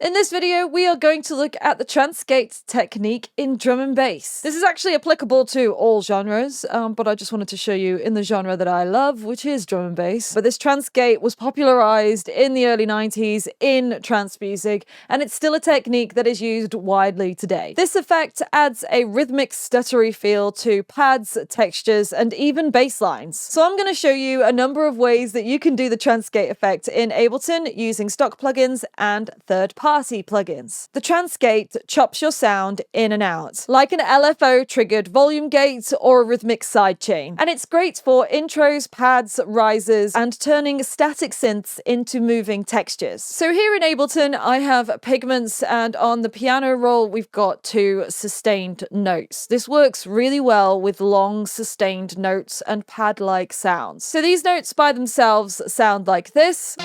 In this video, we are going to look at the Trance gate technique in drum and bass. This is actually applicable to all genres, but I just wanted to show you in the genre that I love, which is drum and bass. But this Trance gate was popularized in the early 90s in trance music, and it's still a technique that is used widely today. This effect adds a rhythmic, stuttery feel to pads, textures, and even bass lines. So I'm going to show you a number of ways that you can do the Trance gate effect in Ableton using stock plugins and third-party plugins. The Trance gate chops your sound in and out, like an LFO triggered volume gate or a rhythmic sidechain. And it's great for intros, pads, risers, and turning static synths into moving textures. So here in Ableton, I have pigments, and on the piano roll, we've got two sustained notes. This works really well with long sustained notes and pad-like sounds. So these notes by themselves sound like this.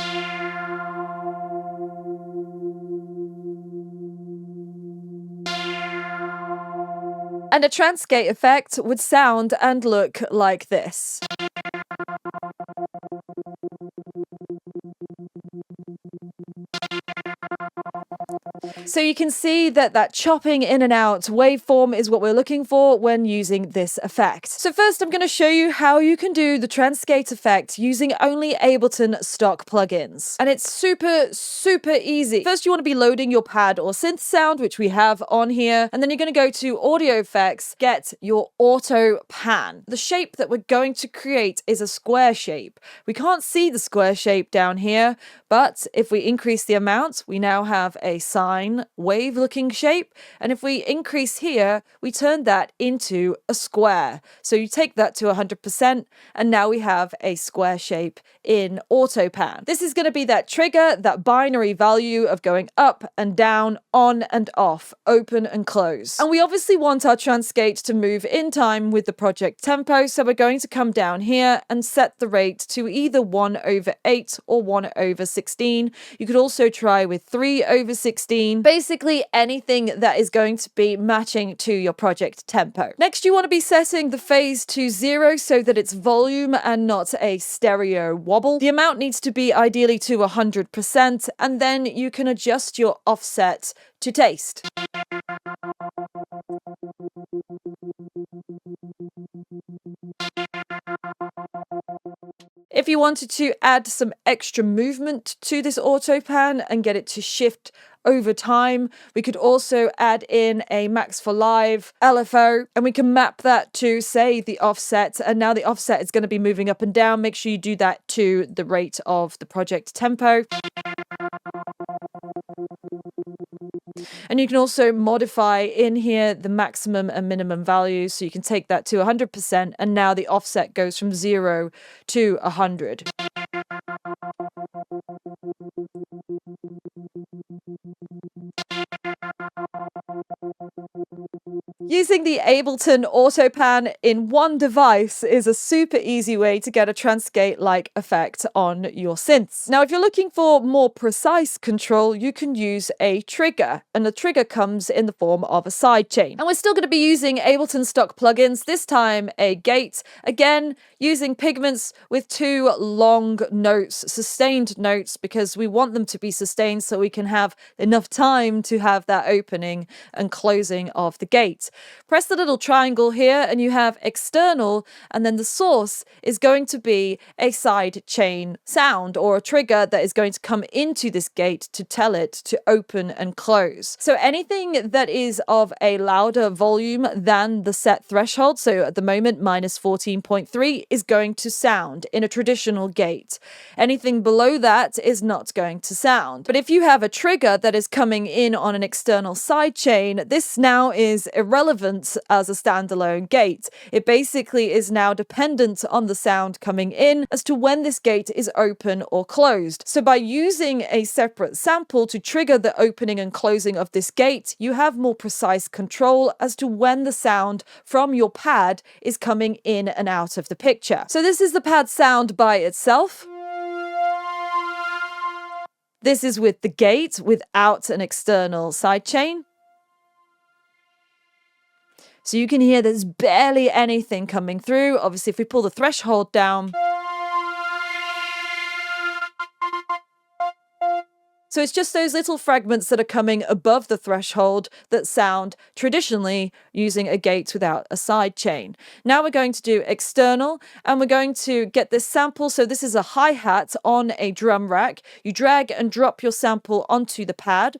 And a Trance gate effect would sound and look like this. So you can see that that chopping in and out waveform is what we're looking for when using this effect. So first I'm going to show you how you can do the Trance gate effect using only Ableton stock plugins. And it's super easy. First you want to be loading your pad or synth sound, which we have on here, and then you're going to go to audio effects, get your auto pan. The shape that we're going to create is a square shape. We can't see the square shape down here, but if we increase the amount, we now have a sine wave looking shape, and if we increase here, we turn that into a square. So you take that to 100%, and now we have a square shape in AutoPan. This is going to be that trigger, that binary value of going up and down, on and off, open and close. And we obviously want our Trance gate to move in time with the project tempo, so we're going to come down here and set the rate to either 1/8 or 1/16. You could also try with 3/16. Basically anything that is going to be matching to your project tempo. Next, you want to be setting the phase to 0 so that it's volume and not a stereo wobble. The amount needs to be ideally to 100%, and then you can adjust your offset to taste. If you wanted to add some extra movement to this AutoPan and get it to shift over time, we could also add in a Max for Live LFO, and we can map that to, say, the offset, and now the offset is going to be moving up and down. Make sure you do that to the rate of the project tempo. And you can also modify in here the maximum and minimum values, so you can take that to 100%, and now the offset goes from 0 to 100. Using the Ableton AutoPan in one device is a super easy way to get a Trance gate-like effect on your synths. Now, if you're looking for more precise control, you can use a trigger, and the trigger comes in the form of a sidechain. And we're still going to be using Ableton stock plugins, this time a gate, again using pigments with two long notes, sustained notes, because we want them to be sustained so we can have enough time to have that opening and closing of the gate. Press the little triangle here and you have external, and then the source is going to be a side chain sound or a trigger that is going to come into this gate to tell it to open and close. So anything that is of a louder volume than the set threshold, so at the moment -14.3, is going to sound in a traditional gate. Anything below that is not going to sound. But if you have a trigger that is coming in on an external sidechain, this now is irrelevant as a standalone gate. It basically is now dependent on the sound coming in as to when this gate is open or closed. So by using a separate sample to trigger the opening and closing of this gate, you have more precise control as to when the sound from your pad is coming in and out of the picture. So this is the pad sound by itself. This is with the gate without an external sidechain. So you can hear there's barely anything coming through. Obviously, if we pull the threshold down, So it's just those little fragments that are coming above the threshold that sound traditionally using a gate without a sidechain. Now we're going to do external, and we're going to get this sample. So this is a hi-hat on a drum rack. You drag and drop your sample onto the pad.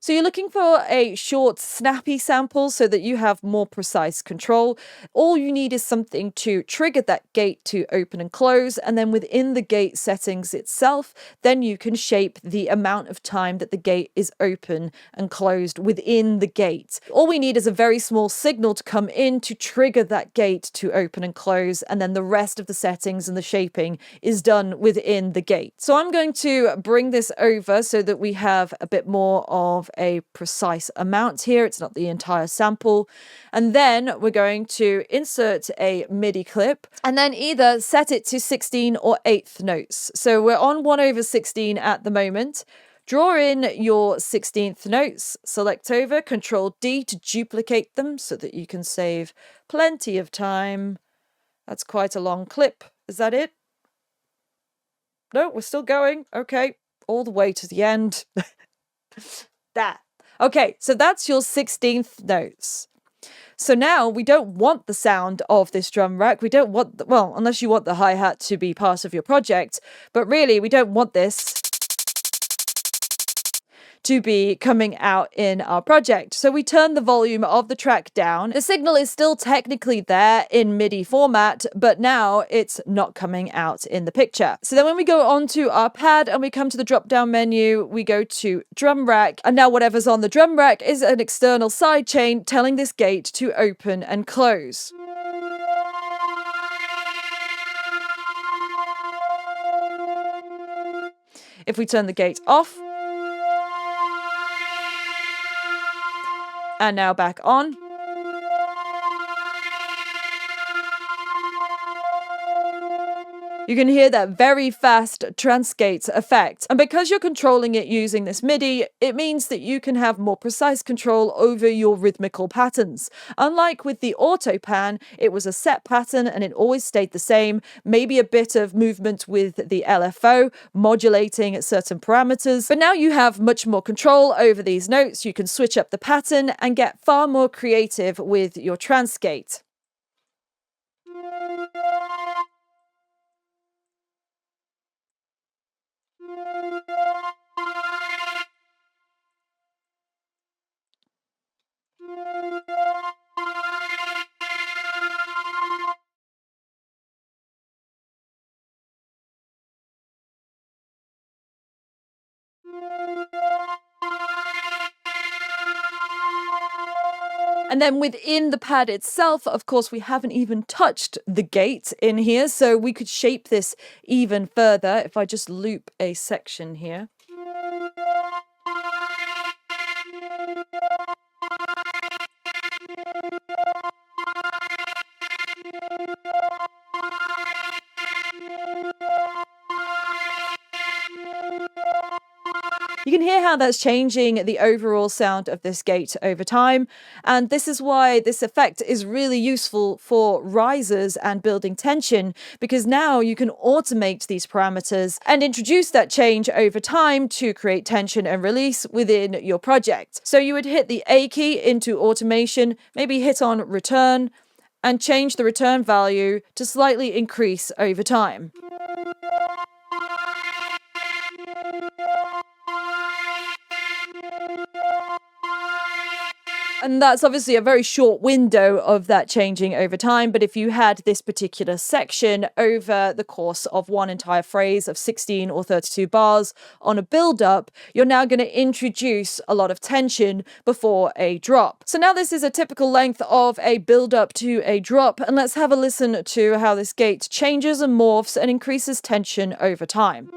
So you're looking for a short, snappy sample so that you have more precise control. All you need is something to trigger that gate to open and close, and then within the gate settings itself, then you can shape the amount of time that the gate is open and closed within the gate. All we need is a very small signal to come in to trigger that gate to open and close, and then the rest of the settings and the shaping is done within the gate. So I'm going to bring this over so that we have a bit more of a precise amount here. It's not the entire sample. And then we're going to insert a MIDI clip and then either set it to 16 or 8th notes. So we're on 1/16 at the moment. Draw in your 16th notes, select over, Control D to duplicate them so that you can save plenty of time. That's quite a long clip. Is that it? No, we're still going. Okay, all the way to the end. That. Okay, so that's your 16th notes. So now we don't want the sound of this drum rack. We don't want, well, unless you want the hi-hat to be part of your project, but really we don't want this to be coming out in our project. So we turn the volume of the track down. The signal is still technically there in MIDI format, but now it's not coming out in the picture. So then when we go onto our pad and we come to the drop-down menu, we go to drum rack, and now whatever's on the drum rack is an external sidechain telling this gate to open and close. If we turn the gate off, and now back on, you can hear that very fast trance gate effect. And because you're controlling it using this MIDI, it means that you can have more precise control over your rhythmical patterns. Unlike with the auto pan, it was a set pattern and it always stayed the same. Maybe a bit of movement with the LFO, modulating certain parameters. But now you have much more control over these notes. You can switch up the pattern and get far more creative with your trance gate. And then within the pad itself, of course, we haven't even touched the gate in here, so we could shape this even further if I just loop a section here. You can hear how that's changing the overall sound of this gate over time, and this is why this effect is really useful for risers and building tension, because now you can automate these parameters and introduce that change over time to create tension and release within your project. So you would hit the A key into automation, maybe hit on return, and change the return value to slightly increase over time. And that's obviously a very short window of that changing over time. But if you had this particular section over the course of one entire phrase of 16 or 32 bars on a build-up, you're now going to introduce a lot of tension before a drop. So now this is a typical length of a build-up to a drop. And let's have a listen to how this gate changes and morphs and increases tension over time.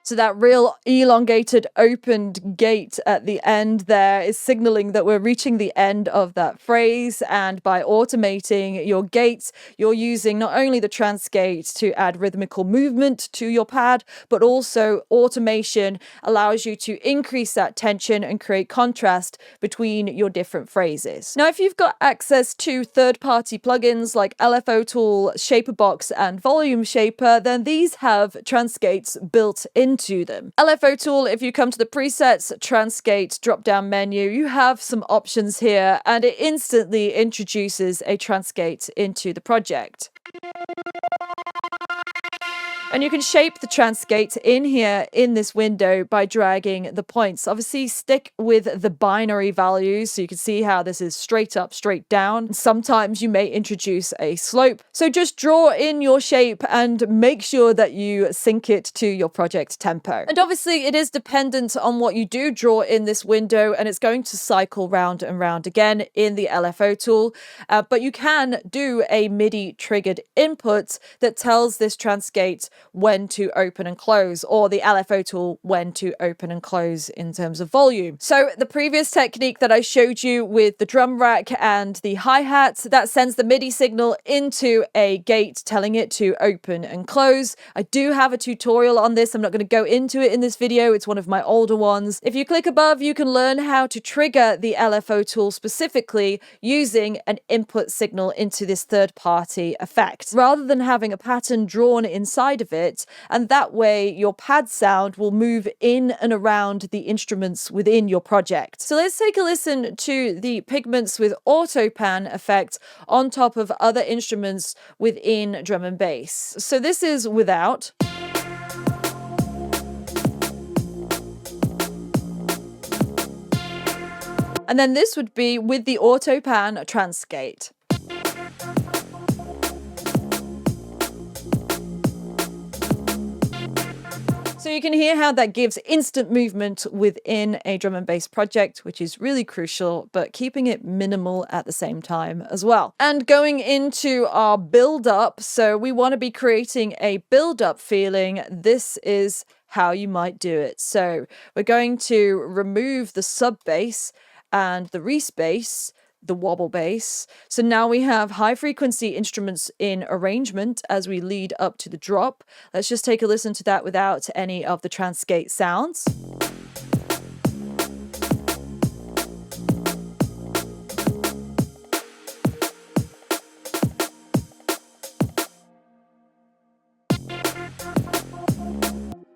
So that real elongated opened gate at the end there is signaling that we're reaching the end of that phrase. And by automating your gates, you're using not only the trance gate to add rhythmical movement to your pad, but also automation allows you to increase that tension and create contrast between your different phrases. Now, if you've got access to third-party plugins like LFO Tool, Shaperbox, and Volume Shaper, then these have trance gates built into them. LFO Tool, if you come to the presets, trance gate drop-down menu, you have some options here, and it instantly introduces a trance gate into the project. And you can shape the trance gate in here in this window by dragging the points. Obviously, stick with the binary values so you can see how this is straight up, straight down. Sometimes you may introduce a slope. So just draw in your shape and make sure that you sync it to your project tempo. And obviously, it is dependent on what you do draw in this window, and it's going to cycle round and round again in the LFO tool. But you can do a MIDI triggered input that tells this trance gate when to open and close, or the LFO tool when to open and close in terms of volume. So the previous technique that I showed you with the drum rack and the hi-hats, that sends the MIDI signal into a gate telling it to open and close. I do have a tutorial on this. I'm not going to go into it in this video. It's one of my older ones. If you click above, you can learn how to trigger the LFO tool specifically using an input signal into this third-party effect, rather than having a pattern drawn inside of it, and that way your pad sound will move in and around the instruments within your project. So let's take a listen to the pigments with auto pan effect on top of other instruments within drum and bass. So this is without. And then this would be with the auto pan trance gate. So you can hear how that gives instant movement within a drum and bass project, which is really crucial, but keeping it minimal at the same time as well. And going into our build up, so we want to be creating a build up feeling. This is how you might do it. So we're going to remove the sub bass and the respace, the wobble bass. So now we have high frequency instruments in arrangement as we lead up to the drop. Let's just take a listen to that without any of the trance gate sounds.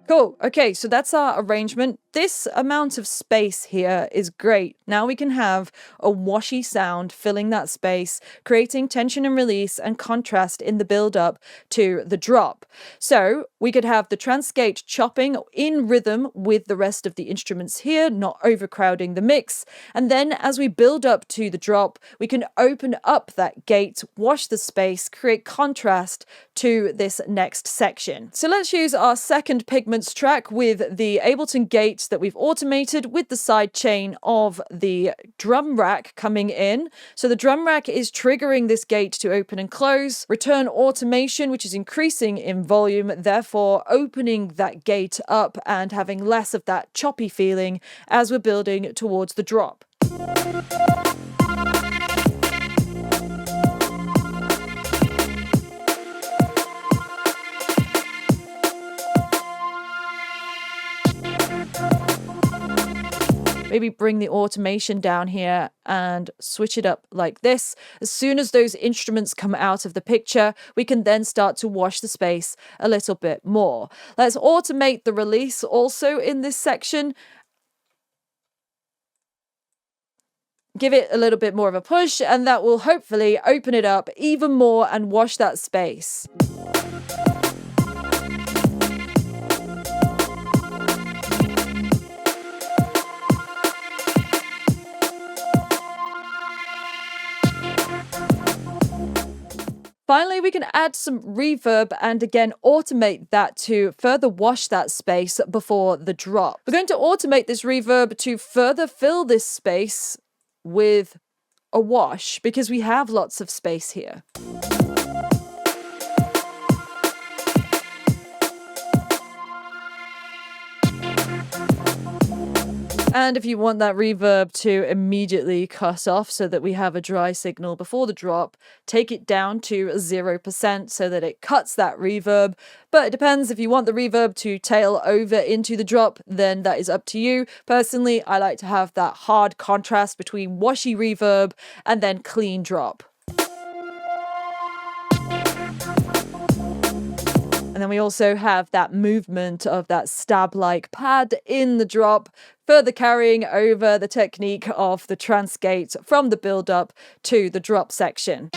Cool. Okay, so that's our arrangement. This amount of space here is great. Now we can have a washy sound filling that space, creating tension and release and contrast in the build-up to the drop. So we could have the trance gate chopping in rhythm with the rest of the instruments here, not overcrowding the mix. And then as we build up to the drop, we can open up that gate, wash the space, create contrast to this next section. So let's use our second pigments track with the Ableton gate that we've automated with the sidechain of the drum rack coming in. So the drum rack is triggering this gate to open and close. Return automation, which is increasing in volume, therefore opening that gate up and having less of that choppy feeling as we're building towards the drop. Maybe bring the automation down here and switch it up like this. As soon as those instruments come out of the picture, we can then start to wash the space a little bit more. Let's automate the release also in this section. Give it a little bit more of a push, and that will hopefully open it up even more and wash that space. Finally, we can add some reverb and again automate that to further wash that space before the drop. We're going to automate this reverb to further fill this space with a wash because we have lots of space here. And if you want that reverb to immediately cut off so that we have a dry signal before the drop, take it down to 0% so that it cuts that reverb. But it depends. If you want the reverb to tail over into the drop, then that is up to you. Personally, I like to have that hard contrast between washy reverb and then clean drop. And then we also have that movement of that stab-like pad in the drop, further carrying over the technique of the trance gate from the build-up to the drop section,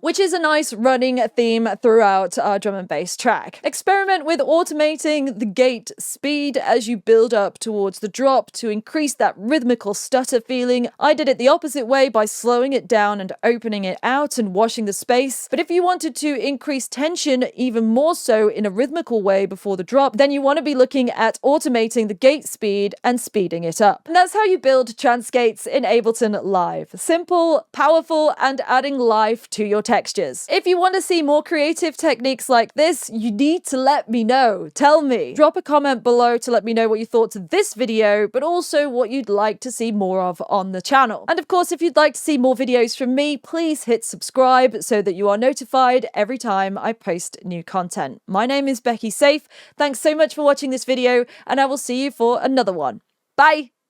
which is a nice running theme throughout our drum and bass track. Experiment with automating the gate speed as you build up towards the drop to increase that rhythmical stutter feeling. I did it the opposite way by slowing it down and opening it out and washing the space. But if you wanted to increase tension even more so in a rhythmical way before the drop, then you want to be looking at automating the gate speed and speeding it up. And that's how you build trance gates in Ableton Live. Simple, powerful, and adding life to your textures. If you want to see more creative techniques like this, you need to let me know. Tell me. Drop a comment below to let me know what you thought of this video, but also what you'd like to see more of on the channel. And of course, if you'd like to see more videos from me, please hit subscribe so that you are notified every time I post new content. My name is Becky Safe. Thanks so much for watching this video, and I will see you for another one. Bye!